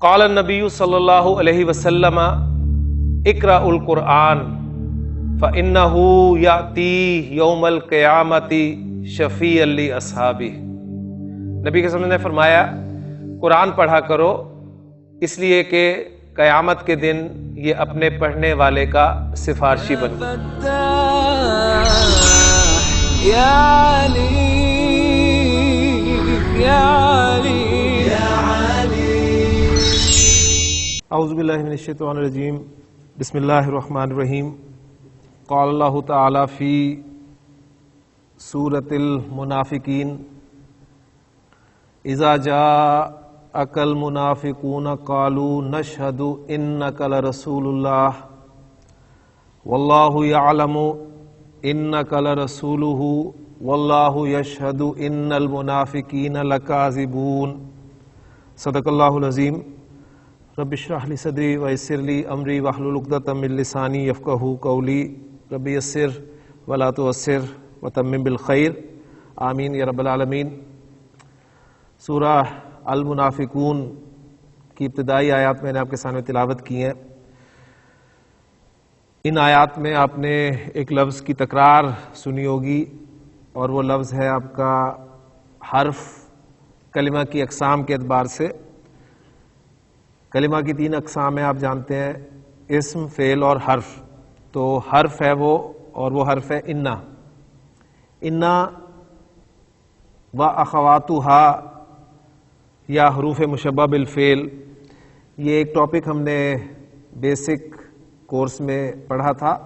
قال النبی صلی اللہ علیہ وسلم اقرأ القرآن فإنه یأتی یوم القیامۃ شفیعا لأصحابہ۔ نبی کے وسلم نے فرمایا قرآن پڑھا کرو اس لیے کہ قیامت کے دن یہ اپنے پڑھنے والے کا سفارشی بنے۔ اعوذ باللہ من الشیطان الرجیم، بسم اللہ الرحمن الرحیم۔ قال اللہ تعالی فی سورۃ المنافقین اذا جاءک المنافقون قالوا نشہد انک لرسول اللہ واللہ یعلم انک لرسولہ واللہ یشہد ان المنافقین لکاذبون۔ صدق اللہ العظیم۔ رب اشرح لی صدری ویسر لی امری واحلل عقدۃ من لسانی یفقہوا قولی رب یسر ولا تعسر وتمم بالخیر آمین یا رب العالمین۔ سورہ المنافقون کی ابتدائی آیات میں نے آپ کے سامنے تلاوت کی ہیں۔ ان آیات میں آپ نے ایک لفظ کی تکرار سنی ہوگی اور وہ لفظ ہے آپ کا حرف۔ کلمہ کی اقسام کے اعتبار سے کلمہ کی 3 اقسام ہیں، آپ جانتے ہیں، اسم، فعل اور حرف۔ تو حرف ہے وہ، اور وہ حرف ہے انا۔ انا و اخواتہا یا حروف مشبہ بالفعل، یہ ایک ٹاپک ہم نے بیسک کورس میں پڑھا تھا،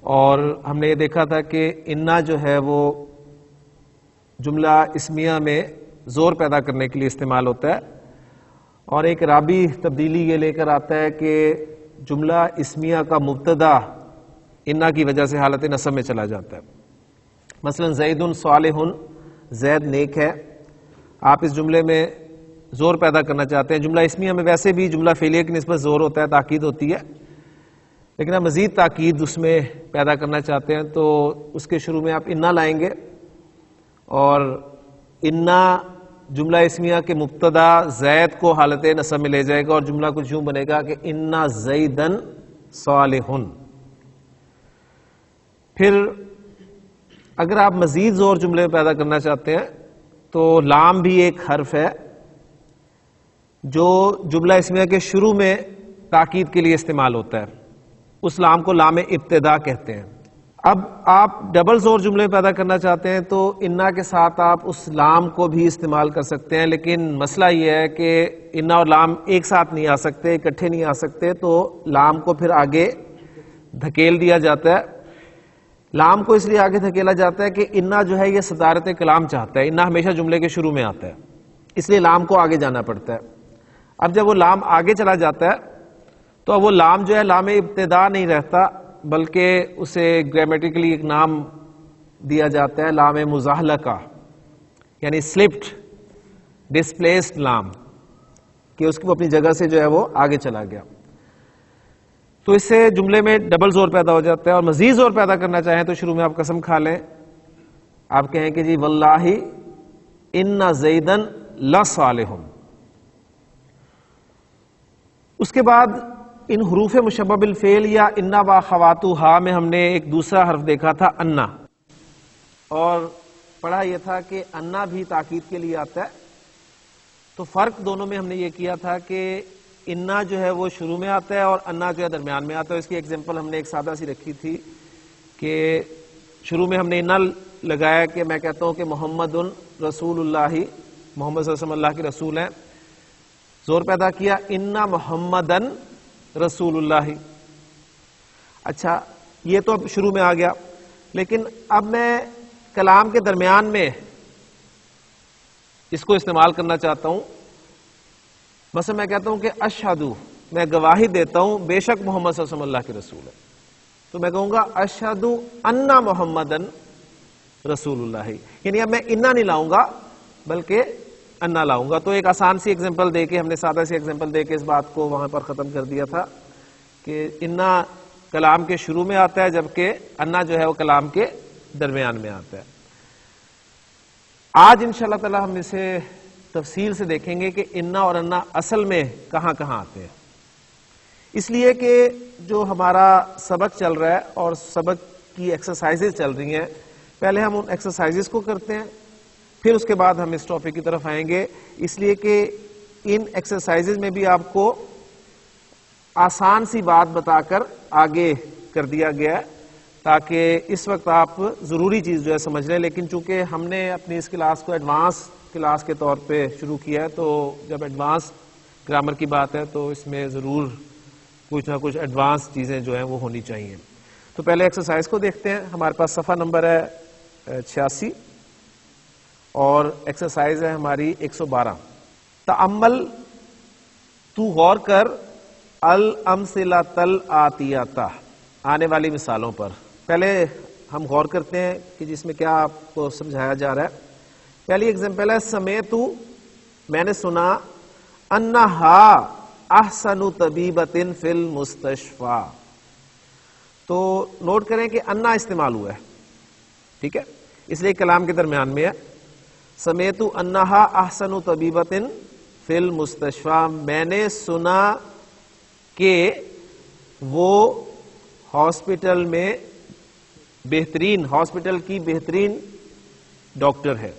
اور ہم نے یہ دیکھا تھا کہ انا جو ہے وہ جملہ اسمیہ میں زور پیدا کرنے کے لیے استعمال ہوتا ہے، اور ایک رابی تبدیلی یہ لے کر آتا ہے کہ جملہ اسمیہ کا مبتدا انا کی وجہ سے حالت نصب میں چلا جاتا ہے۔ مثلا زید صالح، زید نیک ہے، آپ اس جملے میں زور پیدا کرنا چاہتے ہیں۔ جملہ اسمیہ میں ویسے بھی جملہ فعلیہ کی نسبت زور ہوتا ہے، تاکید ہوتی ہے، لیکن آپ مزید تاکید اس میں پیدا کرنا چاہتے ہیں تو اس کے شروع میں آپ انا لائیں گے، اور انا جملہ اسمیہ کے مبتدا زید کو حالت نصب میں لے جائے گا، اور جملہ کچھ یوں بنے گا کہ انا زیدن صالح۔ پھر اگر آپ مزید زور جملے میں پیدا کرنا چاہتے ہیں تو لام بھی ایک حرف ہے جو جملہ اسمیہ کے شروع میں تاکید کے لیے استعمال ہوتا ہے، اس لام کو لام ابتدا کہتے ہیں۔ اب آپ ڈبل زور جملے پیدا کرنا چاہتے ہیں تو انا کے ساتھ آپ اس لام کو بھی استعمال کر سکتے ہیں، لیکن مسئلہ یہ ہے کہ انا اور لام ایک ساتھ نہیں آ سکتے، اکٹھے نہیں آ سکتے، تو لام کو پھر آگے دھکیل دیا جاتا ہے۔ لام کو اس لیے آگے دھکیلا جاتا ہے کہ انا جو ہے یہ صدارت کلام چاہتا ہے، انا ہمیشہ جملے کے شروع میں آتا ہے، اس لیے لام کو آگے جانا پڑتا ہے۔ اب جب وہ لام آگے چلا جاتا ہے تو اب وہ لام جو ہے لام ابتدا نہیں رہتا، بلکہ اسے گرامیٹیکلی ایک نام دیا جاتا ہے لام مزاحلقہ، یعنی سلپڈ ڈسپلیسڈ لام، کہ اس کو اپنی جگہ سے جو ہے وہ آگے چلا گیا۔ تو اس سے جملے میں ڈبل زور پیدا ہو جاتا ہے، اور مزید زور پیدا کرنا چاہیں تو شروع میں آپ قسم کھا لیں، آپ کہیں کہ جی واللہ ان زیدن لصالح۔ اس کے بعد ان حروف مشبہ بالفعل یا انا و اخواتہا میں ہم نے ایک دوسرا حرف دیکھا تھا انا، اور پڑھا یہ تھا کہ انا بھی تاکید کے لیے آتا ہے۔ تو فرق دونوں میں ہم نے یہ کیا تھا کہ انا جو ہے وہ شروع میں آتا ہے اور انا جو ہے درمیان میں آتا ہے۔ اس کی ایگزامپل ہم نے ایک سادہ سی رکھی تھی کہ شروع میں ہم نے انا لگایا کہ میں کہتا ہوں کہ محمد رسول اللہ، محمد صلی اللہ علیہ وسلم اللہ کے رسول ہیں، زور پیدا کیا انا محمدن رسول اللہ۔ اچھا یہ تو اب شروع میں آ گیا، لیکن اب میں کلام کے درمیان میں اس کو استعمال کرنا چاہتا ہوں۔ مثلا میں کہتا ہوں کہ اشہدو، میں گواہی دیتا ہوں بے شک محمد صلی اللہ علیہ وسلم اللہ کے رسول ہے، تو میں کہوں گا اشہدو ان محمدن رسول اللہ، یعنی اب میں انا نہیں لاؤں گا بلکہ انا لاؤں گا۔ تو ایک آسان سی ایگزامپل دے کے، ہم نے سادہ سی ایگزامپل دے کے اس بات کو وہاں پر ختم کر دیا تھا کہ انا کلام کے شروع میں آتا ہے، جبکہ انا جو ہے وہ کلام کے درمیان میں آتا ہے۔ آج انشاءاللہ تعالی ہم اسے تفصیل سے دیکھیں گے کہ انا اور انا اصل میں کہاں کہاں آتے ہیں. اس لیے کہ جو ہمارا سبق چل رہا ہے اور سبق کی ایکسرسائزز چل رہی ہیں، پہلے ہم ان ایکسرسائزز کو کرتے ہیں، پھر اس کے بعد ہم اس ٹاپک کی طرف آئیں گے. اس لیے کہ ان ایکسرسائزز میں بھی آپ کو آسان سی بات بتا کر آگے کر دیا گیا ہے تاکہ اس وقت آپ ضروری چیز جو ہے سمجھ لیں. لیکن چونکہ ہم نے اپنی اس کلاس کو ایڈوانس کلاس کے طور پہ شروع کیا ہے، تو جب ایڈوانس گرامر کی بات ہے تو اس میں ضرور کچھ نہ کچھ ایڈوانس چیزیں جو ہیں وہ ہونی چاہیے. تو پہلے ایکسرسائز کو دیکھتے ہیں. ہمارے پاس صفحہ نمبر ہے 86 اور ایکسرسائز ہے ہماری 112. تأمل، تو غور کر، الامثلۃ الآتیۃ، آنے والی مثالوں پر. پہلے ہم غور کرتے ہیں کہ جس میں کیا آپ کو سمجھایا جا رہا ہے. پہلی ایگزامپل ہے سمیت، میں نے سنا، انہا احسن طبیبۃ فی المستشفیٰ. تو نوٹ کریں کہ انا استعمال ہوا ہے، ٹھیک ہے، اس لیے کلام کے درمیان میں ہے. سمیت انہا احسن طبیبۃ فی المستشفیٰ، میں نے سنا کہ وہ ہاسپٹل میں بہترین، ہاسپٹل کی بہترین ڈاکٹر ہے.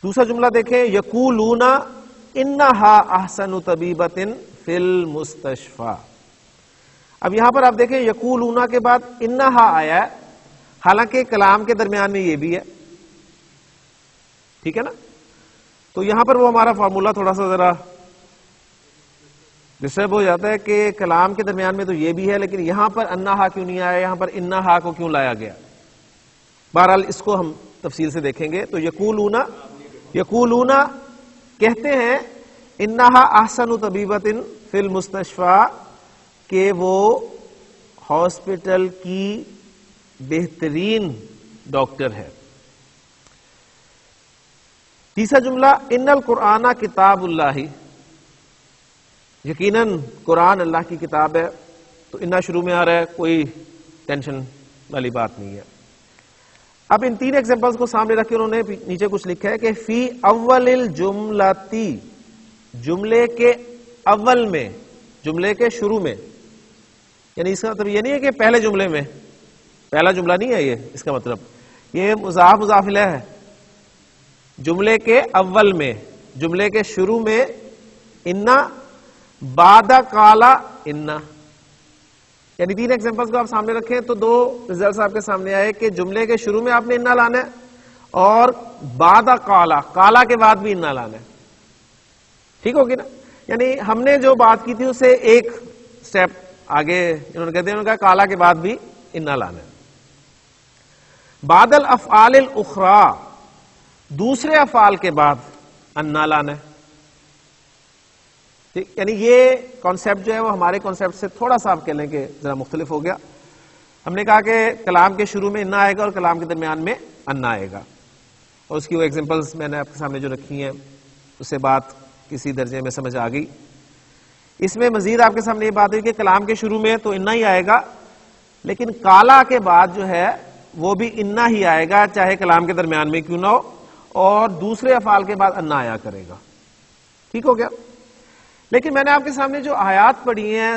دوسرا جملہ دیکھیں، یقولون انہا احسن طبیبۃ فی المستشفیٰ. اب یہاں پر آپ دیکھیں یقولون کے بعد انہا آیا ہے، حالانکہ کلام کے درمیان میں یہ بھی ہے، ٹھیک ہے نا. تو یہاں پر وہ ہمارا فارمولا تھوڑا سا ذرا ڈسٹرب ہو جاتا ہے کہ کلام کے درمیان میں تو یہ بھی ہے لیکن یہاں پر انہا کیوں نہیں آیا، یہاں پر انہا کو کیوں لایا گیا. بہرحال اس کو ہم تفصیل سے دیکھیں گے. تو یقولون کہتے ہیں، انہا احسن طبیبۃ فی المستشفیٰ، کہ وہ ہاسپٹل کی بہترین ڈاکٹر ہے. تیسرا جملہ، ان القرآن کتاب اللہ، یقیناً قرآن اللہ کی کتاب ہے. تو انا شروع میں آ رہا ہے، کوئی ٹینشن والی بات نہیں ہے. اب ان تین ایگزامپلس کو سامنے رکھ کے انہوں نے نیچے کچھ لکھا ہے کہ فی اول الجملتی، جملے کے اول میں، جملے کے شروع میں. یعنی اس کا مطلب یہ نہیں ہے کہ پہلے جملے میں، پہلا جملہ نہیں ہے یہ، اس کا مطلب یہ مضاف مضاف الیہ ہے. جملے کے اول میں، جملے کے شروع میں انا، بعد قالا انا. یعنی تین ایگزامپلس کو آپ سامنے رکھیں تو دو ریزلٹس آپ کے سامنے آئے کہ جملے کے شروع میں آپ نے انا لانا ہے اور بعد قالا، قالا کے بعد بھی انا لانا ہے. ٹھیک ہوگی نا. یعنی ہم نے جو بات کی تھی اسے ایک سٹیپ آگے انہوں نے کہتے ہیں، انہوں نے کہا قالا کے بعد بھی انا لانا ہے. بعد الافعال الاخرى، دوسرے افعال کے بعد انا لانا ہے. یعنی یہ کانسیپٹ جو ہے وہ ہمارے کانسیپٹ سے تھوڑا سا آپ کہہ لیں کہ ذرا مختلف ہو گیا. ہم نے کہا کہ کلام کے شروع میں انا آئے گا اور کلام کے درمیان میں انا آئے گا، اور اس کی وہ ایگزامپلس میں نے آپ کے سامنے جو رکھی ہیں اس سے بات کسی درجے میں سمجھ آ گئی. اس میں مزید آپ کے سامنے یہ بات ہوئی کہ کلام کے شروع میں تو انا ہی آئے گا، لیکن کالا کے بعد جو ہے وہ بھی انا ہی آئے گا چاہے کلام کے درمیان میں کیوں نہ ہو، اور دوسرے افعال کے بعد انا آیا کرے گا. ٹھیک ہو گیا. لیکن میں نے آپ کے سامنے جو آیات پڑھی ہیں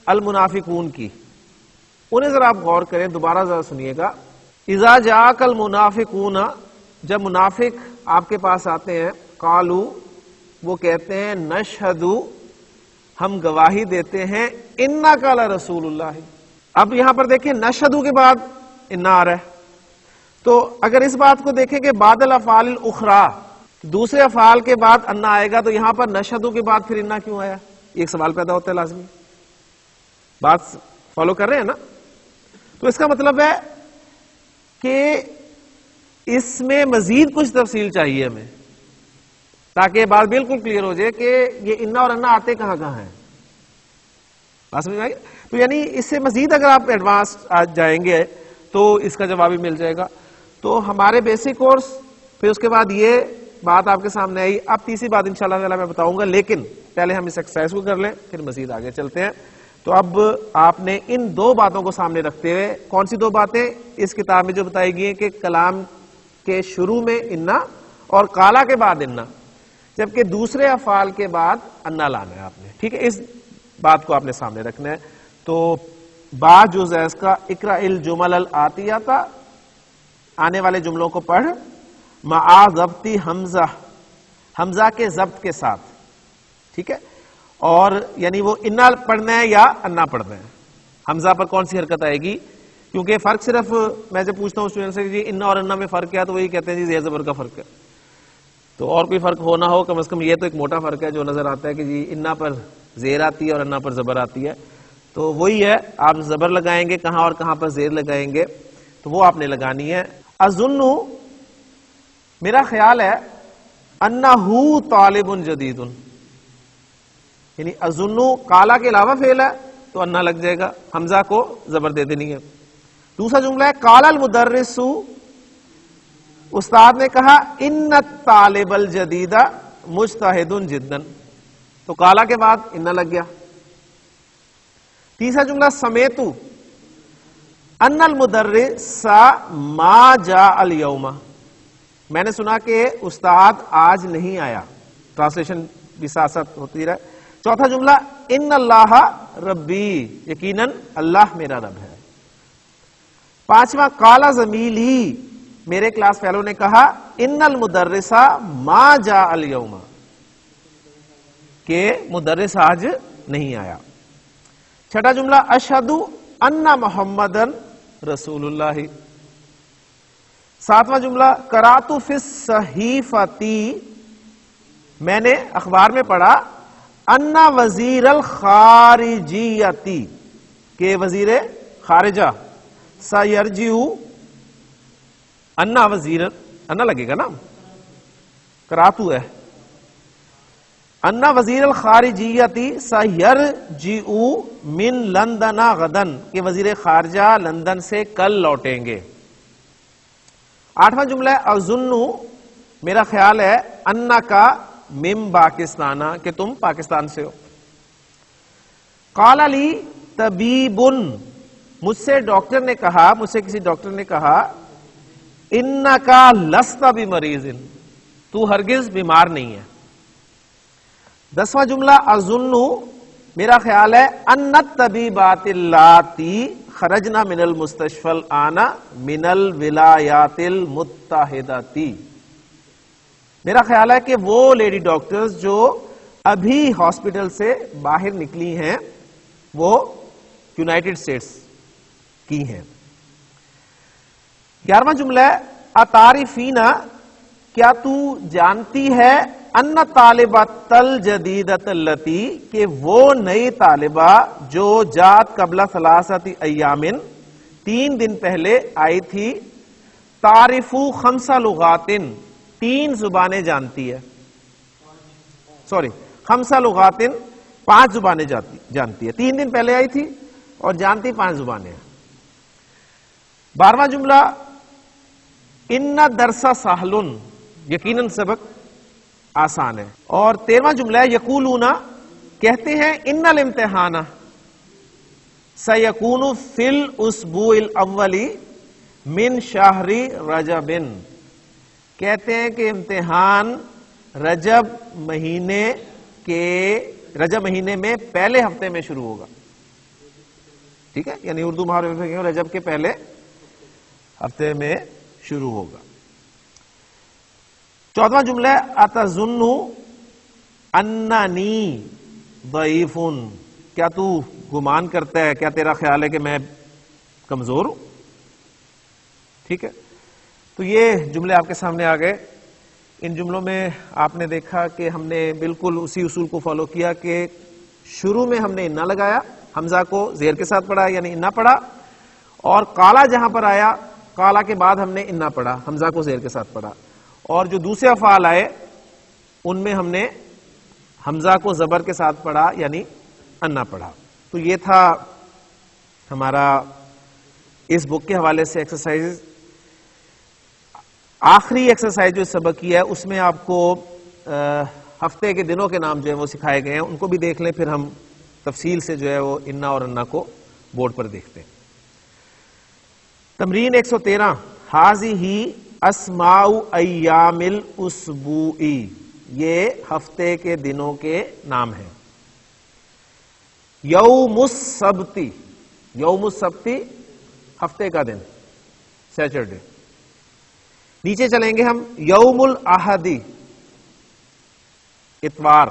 المنافقون کی، انہیں ذرا آپ غور کریں، دوبارہ ذرا سنیے گا. اذا جاءک المنافقون، جب منافق آپ کے پاس آتے ہیں، قالو، وہ کہتے ہیں، نشہد، ہم گواہی دیتے ہیں، انک لرسول اللہ. اب یہاں پر دیکھیں نشہد کے بعد انا آ رہا ہے. تو اگر اس بات کو دیکھیں کہ بعد الافعال الاخرى، دوسرے افعال کے بعد انا آئے گا، تو یہاں پر نشہد کے بعد پھر انا کیوں آیا؟ ایک سوال پیدا ہوتا ہے لازمی. بات فالو کر رہے ہیں نا؟ تو اس کا مطلب ہے کہ اس میں مزید کچھ تفصیل چاہیے ہمیں، تاکہ بات بالکل کلیئر ہو جائے کہ یہ انا اور انا آتے کہاں کہاں ہیں. بات سمجھ آئی؟ تو یعنی اس سے مزید اگر آپ ایڈوانس آج جائیں گے تو اس کا جواب بھی مل جائے گا. تو ہمارے بیسک کورس، پھر اس کے بعد یہ بات آپ کے سامنے آئی. اب تیسری بات انشاءاللہ تعالی میں بتاؤں گا، لیکن پہلے ہم اس ایکسرسائز کو کر لیں پھر مزید آگے چلتے ہیں. تو اب آپ نے ان دو باتوں کو سامنے رکھتے ہوئے، کون سی دو باتیں اس کتاب میں جو بتائی گئی ہیں کہ کلام کے شروع میں انا اور قالا کے بعد انا، جبکہ دوسرے افعال کے بعد انا لانا ہے آپ نے. ٹھیک ہے, اس بات کو آپ نے سامنے رکھنا ہے. تو با جز ہے اس کا, اقرا الجمل الآتیہ, آنے والے جملوں کو پڑھ, مع ضبطی حمزہ, حمزہ کے ضبط کے ساتھ. ٹھیک ہے, اور یعنی وہ انا پڑھنا ہے یا انا پڑھنا ہے, حمزہ پر کون سی حرکت آئے گی, کیونکہ فرق صرف, میں جب پوچھتا ہوں اسٹوڈنٹ سے جی انا اور انا میں فرق کیا, تو وہی کہتے ہیں جی زیر زبر کا فرق ہے. تو اور کوئی فرق ہو نہ ہو, کم از کم یہ تو ایک موٹا فرق ہے جو نظر آتا ہے کہ جی انا پر زیر آتی ہے اور انا پر زبر آتی ہے. تو وہی ہے, آپ زبر لگائیں گے کہاں اور کہاں پر زیر لگائیں گے, تو وہ آپ نے لگانی ہے. اظن, میرا خیال ہے, انہو طالب جدید, یعنی اظن کالا کے علاوہ فعل ہے تو انا لگ جائے گا, حمزہ کو زبر دے دینی ہے. دوسرا جملہ ہے قال المدرس, استاد نے کہا ان الطالب الجدید مجتہد جدا, تو کالا کے بعد انا لگ گیا. تیسرا جملہ سمیت ان المدرس ما جاء اليوم, میں نے سنا کہ استاد آج نہیں آیا, ٹرانسلیشن بھی ساتھ ساتھ ہوتی رہے. چوتھا جملہ ان اللہ ربی, یقیناً اللہ میرا رب ہے. پانچواں قال زمیلی, میرے کلاس فیلو نے کہا ان المدرس ما جاء اليوم, کہ مدرس آج نہیں آیا. چھٹا جملہ اشہد ان محمدن رسول اللہ. ساتواں جملہ قرأت فی الصحیفۃ, میں نے اخبار میں پڑھا ان وزیر الخارجیتی, کہ وزیر خارجہ, سیرجع, انا وزیر, انا لگے گا نا, قرأت ہے, انا وزیر الخارجیتی سیرجع من لندن غدن, کہ وزیر خارجہ لندن سے کل لوٹیں گے. آٹھواں جملہ ہے اظن, میرا خیال ہے, انکا من پاکستان, کہ تم پاکستان سے ہو. قال لی طبیب, مجھ سے ڈاکٹر نے کہا, مجھ سے کسی ڈاکٹر نے کہا انکا لست بمریض, تو ہرگز بیمار نہیں ہے. دسواں جملہ اظن, میرا خیال ہے, ان الطبیبات اللاتی خرجنا من المستشفى الآن من الولایات المتحدۃ, میرا خیال ہے کہ وہ لیڈی ڈاکٹرز جو ابھی ہاسپٹل سے باہر نکلی ہیں وہ یونائٹڈ اسٹیٹس کی ہیں. 11واں جملہ ہے اتعرفینا, کیا تو جانتی ہے, ان طالبۃ الجدیدۃ التی, کہ وہ نئی طالبہ جو جات قبل ثلاثۃ ایام, 3 دن پہلے آئی تھی, تعرف 5 لغات, 3 زبانیں جانتی ہے, 5 لغات, 5 زبانیں جانتی ہے. 3 دن پہلے آئی تھی اور جانتی 5 زبانیں. 12واں جملہ ان درس سہل, یقیناً سبق آسان ہے. اور 13واں جملہ ہے یقولون, کہتے ہیں, ان الامتحان سیکون فی الاسبوع الاول من شہر رجب, کہتے ہیں کہ امتحان رجب مہینے میں پہلے ہفتے میں شروع ہوگا. ٹھیک ہے, یعنی اردو محاورے میں رجب کے پہلے ہفتے میں شروع ہوگا. 14واں جملہ ہے اتظن اننی ضعیف, کیا تو گمان کرتا ہے, کیا تیرا خیال ہے کہ میں کمزور ہوں. ٹھیک ہے, تو یہ جملے آپ کے سامنے آ گئے. ان جملوں میں آپ نے دیکھا کہ ہم نے بالکل اسی اصول کو فالو کیا کہ شروع میں ہم نے انا لگایا, حمزہ کو زیر کے ساتھ پڑھا یعنی انا پڑھا, اور کالا جہاں پر آیا کالا کے بعد ہم نے انا پڑھا, حمزہ کو زیر کے ساتھ پڑھا. اور جو دوسرے افعال آئے ان میں ہم نے حمزہ کو زبر کے ساتھ پڑھا یعنی انا پڑھا. تو یہ تھا ہمارا اس بک کے حوالے سے ایکسرسائز. آخری ایکسرسائز جو سبق کی ہے اس میں آپ کو ہفتے کے دنوں کے نام جو ہیں وہ سکھائے گئے ہیں, ان کو بھی دیکھ لیں, پھر ہم تفصیل سے جو ہے وہ انا اور انا کو بورڈ پر دیکھتے ہیں. تمرین 113, حاذہ اسماء ایام الاسبوع, یہ ہفتے کے دنوں کے نام ہیں. یوم السبتی، یوم السبتی ہفتے کا دن، سیچرڈے. نیچے چلیں گے ہم، یوم الاحدی اتوار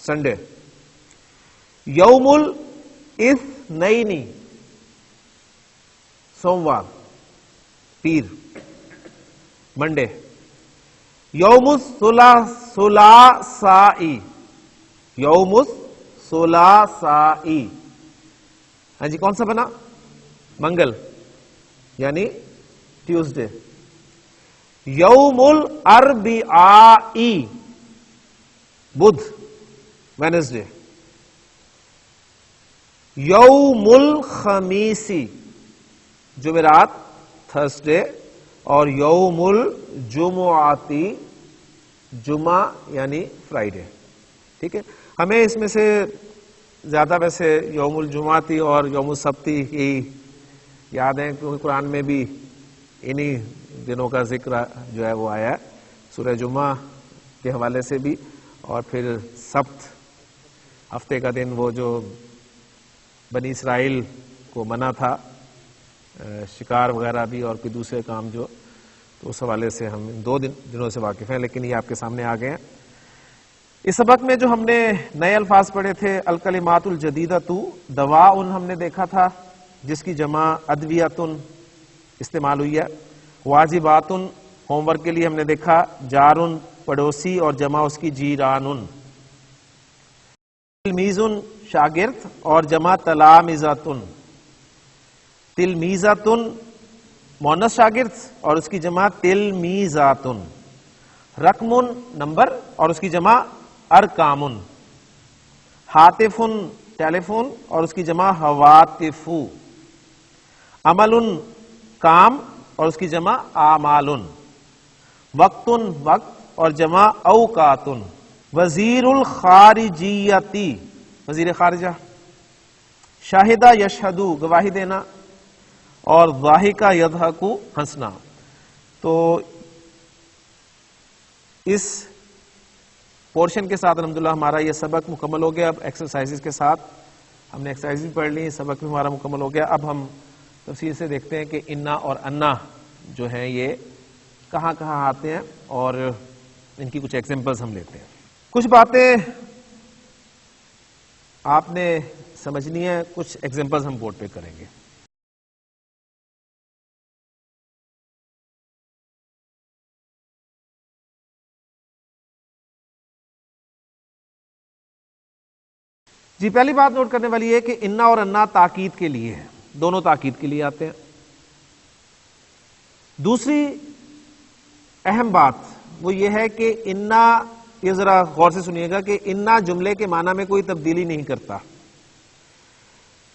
سنڈے. یوم الاثنین سوموار پیر منڈے. یوم الثلاثائی، یوم الثلاثائی، ہاں جی کون سا بنا؟ منگل یعنی ٹیوزڈے. یوم الاربعائی بدھ وینسڈے. یوم الخمیسی جمعرات تھرسڈے. اور یوم الجمعاتی جمعہ یعنی فرائیڈے. ٹھیک ہے، ہمیں اس میں سے زیادہ ویسے یوم الجمعاتی اور یوم السبتی یہی یاد ہیں، کیونکہ قرآن میں بھی انہی دنوں کا ذکر جو ہے وہ آیا ہے، سورہ جمعہ کے حوالے سے بھی، اور پھر سبت ہفتے کا دن وہ جو بنی اسرائیل کو منع تھا شکار وغیرہ بھی اور کوئی دوسرے کام جو، تو اس حوالے سے ہم ان دو دنوں سے واقف ہیں، لیکن یہ آپ کے سامنے آ گئے ہیں. اس سبق میں جو ہم نے نئے الفاظ پڑھے تھے، الکلمات الجدیدۃ دواء ہم نے دیکھا تھا جس کی جمع ادویۃ استعمال ہوئی ہے. واجبات ہوم ورک کے لیے ہم نے دیکھا، جار پڑوسی اور جمع اس کی جیران. تلمیذ شاگرد اور جمع تلامذۃ. تلمیذۃ مؤنث شاگرد اور اس کی جمع تلمیذات. رقم نمبر اور اس کی جمع ارقام. ہاتف ٹیلی فون اور اس کی جمع ہواتف. عمل کام اور اس کی جمع اعمال. وقت وقت اور جمع اوقات. وزیر الخارجیتی وزیر خارجہ. شاہدہ یشہدو گواہی دینا، اور ضاحکہ یضحکو ہنسنا. تو اس پورشن کے ساتھ الحمدللہ ہمارا یہ سبق مکمل ہو گیا. اب ایکسرسائزز کے ساتھ ہم نے ایکسرسائز بھی پڑھ لی، سبق بھی ہمارا مکمل ہو گیا. اب ہم تفصیل سے دیکھتے ہیں کہ انا اور انا جو ہیں یہ کہاں کہاں آتے ہیں، اور ان کی کچھ ایگزامپلز ہم لیتے ہیں. کچھ باتیں آپ نے سمجھنی ہے، کچھ ایگزامپلز ہم بورڈ پہ کریں گے. جی پہلی بات نوٹ کرنے والی ہے کہ انا اور انا تاکید کے لیے ہے، دونوں تاکید کے لیے آتے ہیں. دوسری اہم بات وہ یہ ہے کہ انا، یہ ذرا غور سے سنیے گا کہ انا جملے کے معنی میں کوئی تبدیلی نہیں کرتا.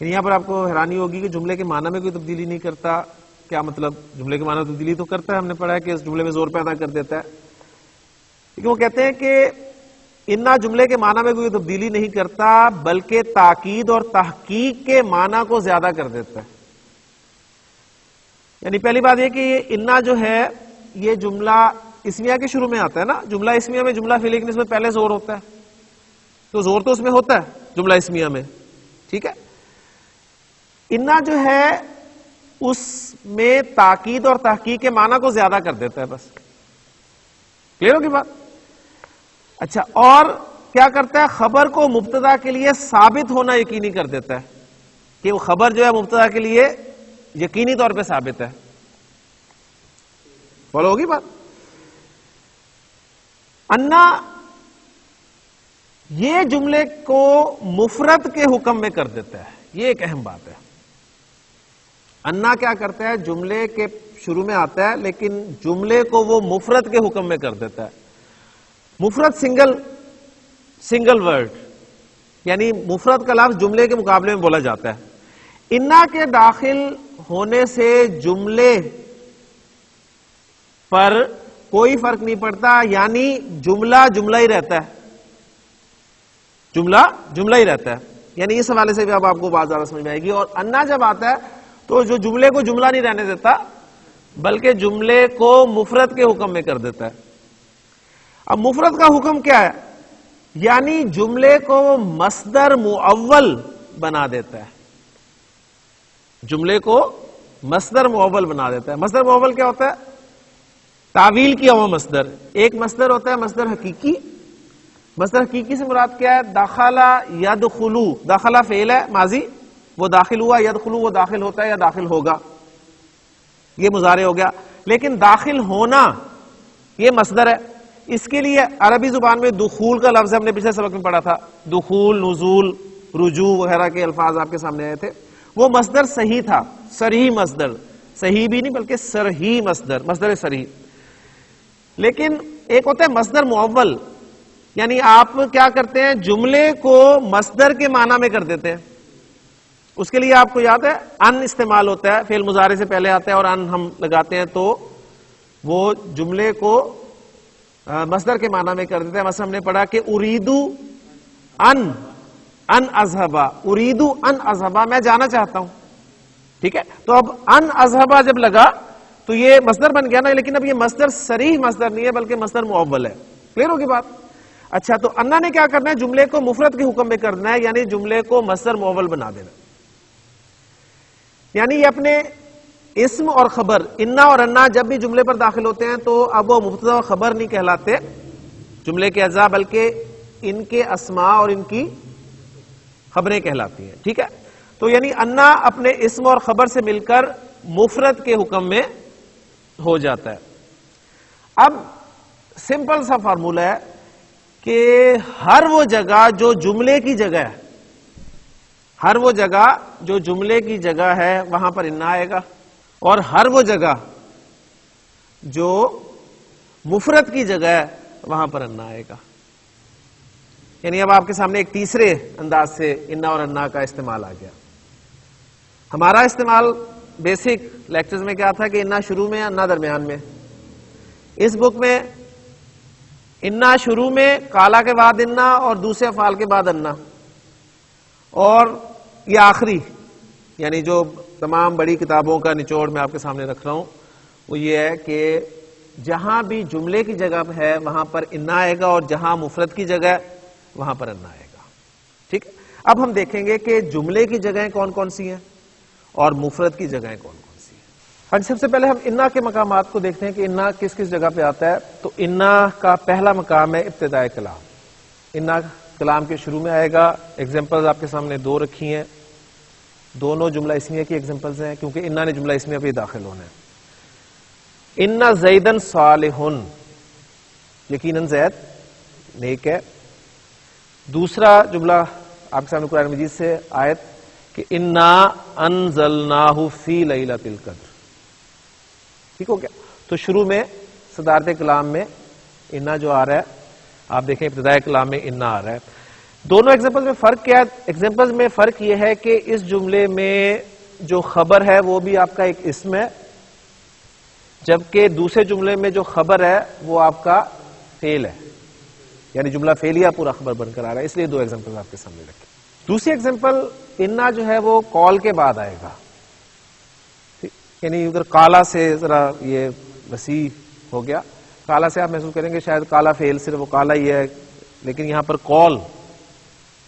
یہاں پر آپ کو حیرانی ہوگی کہ جملے کے معنی میں کوئی تبدیلی نہیں کرتا. کیا مطلب؟ جملے کے معنی میں تبدیلی تو کرتا ہے، ہم نے پڑھا ہے کہ اس جملے میں زور پیدا کر دیتا ہے. لیکن وہ کہتے ہیں کہ انا جملے کے معنی میں کوئی تبدیلی نہیں کرتا، بلکہ تاکید اور تحقیق کے معنی کو زیادہ کر دیتا ہے. یعنی پہلی بات یہ کہ یہ انا جو ہے یہ جملہ اسمیہ کے شروع میں آتا ہے نا. جملہ اسمیہ میں جملہ فعلی کی نسبت پہلے زور ہوتا ہے، تو زور تو اس میں ہوتا ہے جملہ اسمیہ میں. ٹھیک ہے، انا جو ہے اس میں تاکید اور تحقیق کے معنی کو زیادہ کر دیتا ہے. بس کلیئر ہوگی بات؟ اچھا، اور کیا کرتا ہے؟ خبر کو مبتدا کے لیے ثابت ہونا یقینی کر دیتا ہے کہ وہ خبر جو ہے مبتدا کے لیے یقینی طور پہ ثابت ہے. فالو ہوگی بات؟ انا یہ جملے کو مفرد کے حکم میں کر دیتا ہے، یہ ایک اہم بات ہے. انا کیا کرتا ہے؟ جملے کے شروع میں آتا ہے لیکن جملے کو وہ مفرد کے حکم میں کر دیتا ہے. مفرد سنگل ورڈ، یعنی مفرد کا لفظ جملے کے مقابلے میں بولا جاتا ہے. انا کے داخل ہونے سے جملے پر کوئی فرق نہیں پڑتا، یعنی جملہ جملہ ہی رہتا ہے. جملہ جملہ ہی رہتا ہے، یعنی اس حوالے سے بھی اب آپ کو بات زیادہ سمجھ میں آئے گی. اور انا جب آتا ہے تو جو جملے کو جملہ نہیں رہنے دیتا بلکہ جملے کو مفرد کے حکم میں کر دیتا ہے. اب مفرد کا حکم کیا ہے؟ یعنی جملے کو مصدر مؤول بنا دیتا ہے. جملے کو مصدر مؤول بنا دیتا ہے. مصدر مؤول کیا ہوتا ہے؟ تعویل کیا ہوا مصدر. ایک مصدر ہوتا ہے مصدر حقیقی. مصدر حقیقی سے مراد کیا ہے؟ دخلا یدخلو. دخلا فعل ہے ماضی، وہ داخل ہوا. یدخلو وہ داخل ہوتا ہے یا داخل ہوگا، یہ مضارع ہو گیا. لیکن داخل ہونا یہ مصدر ہے. اس کے لیے عربی زبان میں دخول کا لفظ ہم نے پچھلے سبق میں پڑھا تھا. دخول، نزول، رجوع وغیرہ کے الفاظ آپ کے سامنے آئے تھے. وہ مصدر صحیح تھا، صریح مصدر. صحیح بھی نہیں بلکہ صریح مصدر، مصدر صریح. لیکن ایک ہوتا ہے مصدر مؤول، یعنی آپ کیا کرتے ہیں؟ جملے کو مصدر کے معنی میں کر دیتے ہیں. اس کے لیے آپ کو یاد ہے ان استعمال ہوتا ہے، فعل مضارع سے پہلے آتا ہے اور ان ہم لگاتے ہیں تو وہ جملے کو مصدر کے معنی میں کر دیتے ہیں. مثلا ہم نے پڑھا کہ اریدو ان اذهبا. اریدو ان اذهبا، میں جانا چاہتا ہوں. ٹھیک ہے، تو اب ان اذهبا جب لگا تو یہ مصدر بن گیا نا. لیکن اب یہ مصدر صریح مصدر نہیں ہے بلکہ مصدر مؤول ہے. کلیئر ہوگی بات؟ اچھا، تو انا نے کیا کرنا ہے؟ جملے کو مفرد کے حکم میں کرنا ہے، یعنی جملے کو مصدر مؤول بنا دینا. یعنی یہ اپنے اسم اور خبر انا اور انا جب بھی جملے پر داخل ہوتے ہیں تو اب وہ مبتدا اور خبر نہیں کہلاتے جملے کے اجزاء، بلکہ ان کے اسماء اور ان کی خبریں کہلاتی ہیں. ٹھیک ہے، تو یعنی انا اپنے اسم اور خبر سے مل کر مفرد کے حکم میں ہو جاتا ہے. اب سمپل سا فارمولہ ہے کہ ہر وہ جگہ جو جملے کی جگہ ہے، ہر وہ جگہ جو جملے کی جگہ ہے وہاں پر انا آئے گا، اور ہر وہ جگہ جو مفرد کی جگہ ہے وہاں پر انا آئے گا. یعنی اب آپ کے سامنے ایک تیسرے انداز سے انا اور انا کا استعمال آ گیا. ہمارا استعمال بیسک لیکچرز میں کیا تھا کہ انا شروع میں، انا درمیان میں. اس بک میں انا شروع میں، کالا کے بعد انا اور دوسرے افعال کے بعد انا. اور یہ آخری، یعنی جو تمام بڑی کتابوں کا نچوڑ میں آپ کے سامنے رکھ رہا ہوں وہ یہ ہے کہ جہاں بھی جملے کی جگہ ہے وہاں پر انا آئے گا، اور جہاں مفرد کی جگہ ہے وہاں پر انا آئے گا. ٹھیک ہے، اب ہم دیکھیں گے کہ جملے کی جگہیں کون کون سی ہیں اور مفرد کی جگہیں کون کون سی ہیں. ہاں، سب سے پہلے ہم انا کے مقامات کو دیکھتے ہیں کہ انا کس کس جگہ پہ آتا ہے. تو انا کا پہلا مقام ہے ابتدائے کلام. انا کلام کے شروع میں آئے گا. ایگزامپلز آپ کے سامنے دو رکھی ہیں، دونوں جملہ اسمیہ کی ایگزامپلز ہیں کیونکہ انا نے جملہ اسمیہ پہ داخل ہونا ہے. انا زیدن صالحن، یقیناً زید نیک ہے. دوسرا جملہ آپ کے سامنے قرآن مجید سے آیت کہ انا انزلناہ فی لیلۃ القدر. ٹھیک ہو گیا؟ تو شروع میں صدارت کلام میں انا جو آ رہا ہے، آپ دیکھیں ابتدائی کلام میں انا آ رہا ہے. دونوں ایگزامپل میں فرق کیا ہے؟ ایگزامپل میں فرق یہ ہے کہ اس جملے میں جو خبر ہے وہ بھی آپ کا ایک اسم ہے، جبکہ دوسرے جملے میں جو خبر ہے وہ آپ کا فعل ہے، یعنی جملہ فعلیہ پورا خبر بن کر آ رہا ہے. اس لیے دو ایگزامپل آپ کے سامنے رکھے. دوسری ایگزامپل انا جو ہے وہ کال کے بعد آئے گا، یعنی ادھر کالا سے ذرا یہ وسیع ہو گیا. کالا سے آپ محسوس کریں گے شاید کالا فعل صرف وہ کالا ہی ہے، لیکن یہاں پر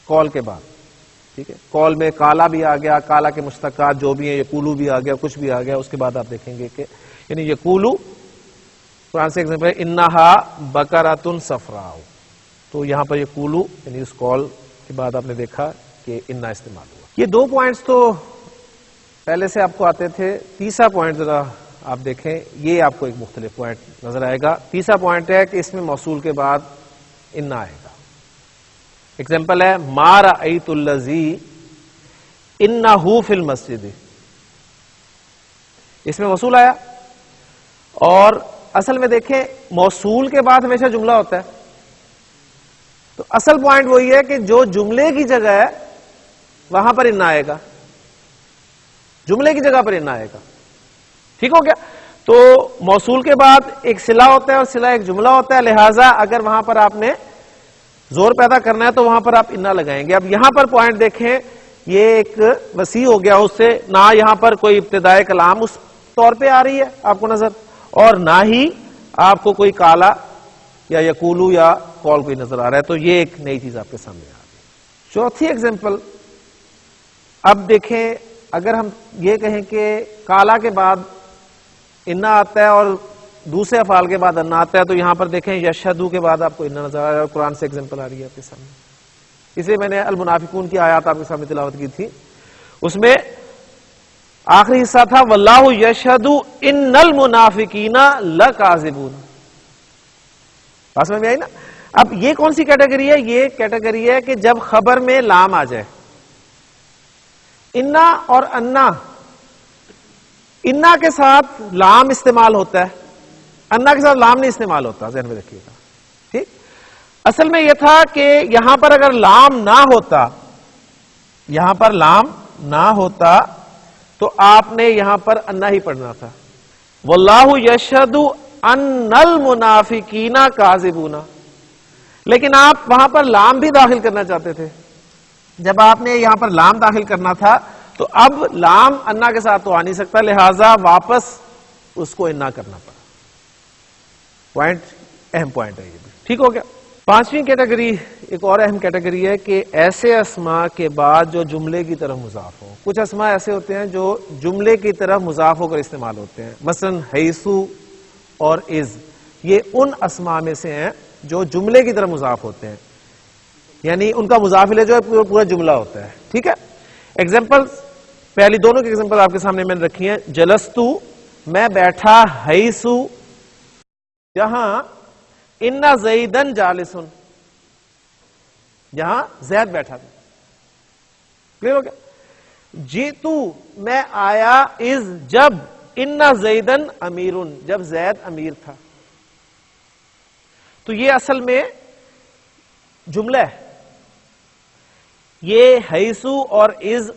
کال کے بعد. ٹھیک ہے، کال میں کالا بھی آ گیا، کالا کے مشتقات جو بھی ہیں، یقولو بھی آ گیا، کچھ بھی آ گیا. اس کے بعد آپ دیکھیں گے کہ یعنی یقولو قرآن سے ایگزامپل انہا بقرۃ صفراء، تو یہاں پر یقولو یعنی اس کال کے بعد آپ نے دیکھا کہ انا استعمال ہوا. یہ دو پوائنٹس تو پہلے سے آپ کو آتے تھے. تیسرا پوائنٹ ذرا آپ دیکھیں، یہ آپ کو ایک مختلف پوائنٹ نظر آئے گا. تیسرا پوائنٹ ہے کہ اس میں موصول کے بعد انا آئے گا. ایگزامپل ہے ما رأیت الذی انہ فی المسجد. اس میں موصول آیا، اور اصل میں دیکھیں موصول کے بعد ہمیشہ جملہ ہوتا ہے. تو اصل پوائنٹ وہی ہے کہ جو جملے کی جگہ ہے وہاں پر انا آئے گا، جملے کی جگہ پر انا آئے گا. ٹھیک ہو گیا؟ تو موصول کے بعد ایک صلہ ہوتا ہے اور صلہ ایک جملہ ہوتا ہے، لہٰذا اگر وہاں پر آپ نے زور پیدا کرنا ہے تو وہاں پر آپ انا لگائیں گے. اب یہاں پر پوائنٹ دیکھیں، یہ ایک وسیع ہو گیا، اس سے نہ یہاں پر کوئی ابتدائے کلام اس طور پہ آ رہی ہے آپ کو نظر، اور نہ ہی آپ کو کوئی کالا یا یقولو یا قول کوئی نظر آ رہا ہے، تو یہ ایک نئی چیز آپ کے سامنے آ رہی ہے۔ چوتھی ایگزامپل، اب دیکھیں اگر ہم یہ کہیں کہ کالا کے بعد انا آتا ہے اور دوسرے افعال کے بعد انا آتا ہے، تو یہاں پر دیکھیں یشہدو کے بعد آپ کو انا نظر آ رہا ہے اور قرآن سے ایگزامپل آ رہی ہے آپ کے سامنے۔ اس لیے میں نے المنافقون کی آیات آپ کے سامنے تلاوت کی تھی، اس میں آخری حصہ تھا واللہ یشہد ان المنافقین لکاذبون۔ بات سمجھ میں آئی نا؟ اب یہ کون سی کیٹیگری ہے؟ یہ کیٹیگری ہے کہ جب خبر میں لام آ جائے۔ انا اور انا، انا کے ساتھ لام استعمال ہوتا ہے، انا کے ساتھ لام نہیں استعمال ہوتا، ذہن میں رکھیے گا، ٹھیک؟ اصل میں یہ تھا کہ یہاں پر اگر لام نہ ہوتا، یہاں پر لام نہ ہوتا تو آپ نے یہاں پر انا ہی پڑھنا تھا، واللہ یشہد ان المنافقین کاذبون، لیکن آپ وہاں پر لام بھی داخل کرنا چاہتے تھے۔ جب آپ نے یہاں پر لام داخل کرنا تھا تو اب لام انا کے ساتھ تو آ نہیں سکتا، لہذا واپس اس کو انا کرنا پڑا۔ پوائنٹ، اہم پوائنٹ ہے یہ بھی، ٹھیک ہو گیا؟ پانچویں کیٹیگری ایک اور اہم کیٹیگری ہے کہ ایسے اسماء کے بعد جو جملے کی طرف مضاف ہو۔ کچھ اسماء ایسے ہوتے ہیں جو جملے کی طرف مضاف ہو کر استعمال ہوتے ہیں، مثلا حیثو اور از، یہ ان اسماء میں سے ہیں جو جملے کی طرف مضاف ہوتے ہیں، یعنی ان کا مضاف الیہ جو ہے پورا جملہ ہوتا ہے، ٹھیک ہے؟ ایگزامپل، پہلی دونوں کی ایگزامپل آپ کے سامنے میں نے رکھی ہیں۔ جلستو، میں بیٹھا، حیثو، جہاں ان زیدن جالسن، جہاں زید بیٹھا تھا، کلیئر ہو گیا؟ جیتو، میں آیا، از، جب ان زیدن امیرن، جب زید امیر تھا۔ تو یہ اصل میں جملہ ہے، یہ حیثو اور از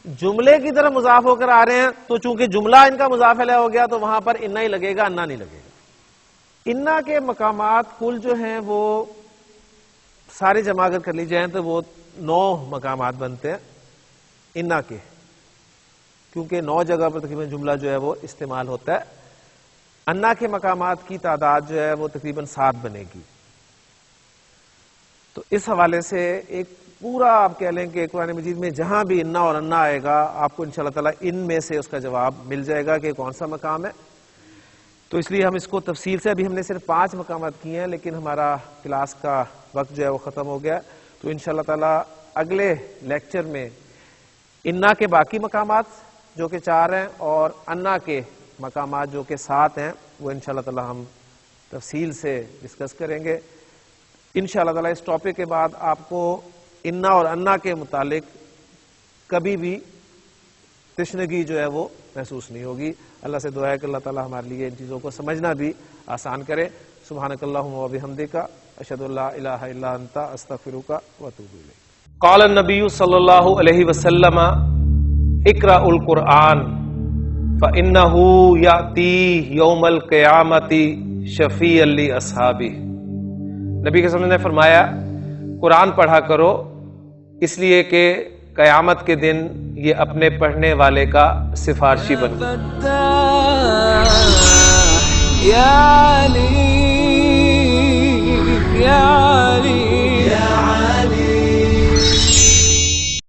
جملے کی طرف مضاف ہو کر آ رہے ہیں، تو چونکہ جملہ ان کا مضاف الیہ ہو گیا تو وہاں پر انا ہی لگے گا، انا نہیں لگے گا۔ انا کے مقامات کل جو ہیں وہ سارے جمع اگر کر لی جائیں تو وہ 9 مقامات بنتے ہیں انا کے، کیونکہ 9 جگہ پر تقریباً جملہ جو ہے وہ استعمال ہوتا ہے۔ انا کے مقامات کی تعداد جو ہے وہ تقریباً 7 بنے گی۔ تو اس حوالے سے ایک پورا آپ کہہ لیں کہ قرآن مجید میں جہاں بھی انا اور انا آئے گا آپ کو انشاءاللہ تعالیٰ ان میں سے اس کا جواب مل جائے گا کہ کون سا مقام ہے۔ تو اس لیے ہم اس کو تفصیل سے، ابھی ہم نے صرف 5 مقامات کیے ہیں، لیکن ہمارا کلاس کا وقت جو ہے وہ ختم ہو گیا، تو انشاءاللہ تعالیٰ اگلے لیکچر میں انا کے باقی مقامات جو کہ 4 ہیں اور انا کے مقامات جو کہ 7 ہیں وہ انشاءاللہ تعالیٰ ہم تفصیل سے ڈسکس کریں گے۔ انشاءاللہ تعالیٰ اس ٹاپک کے بعد آپ کو انا اور انا کے متعلق کبھی بھی تشنگی جو ہے وہ محسوس نہیں ہوگی۔ اللہ سے دعا ہے کہ اللہ تعالیٰ ہمارے لیے ان چیزوں کو سمجھنا بھی آسان کرے۔ سبحانک اللہم و بحمدک، اشہد ان لا الہ الا انت، استغفرک و اتوب الیک۔ قال النبی صلی اللہ علیہ وسلم اقرأ القرآن فإنہ یأتی یوم القیامۃ شفیعا لأصحابہ۔ نبی کے نے فرمایا قرآن پڑھا کرو، اس لیے کہ قیامت کے دن یہ اپنے پڑھنے والے کا سفارشی بن گا۔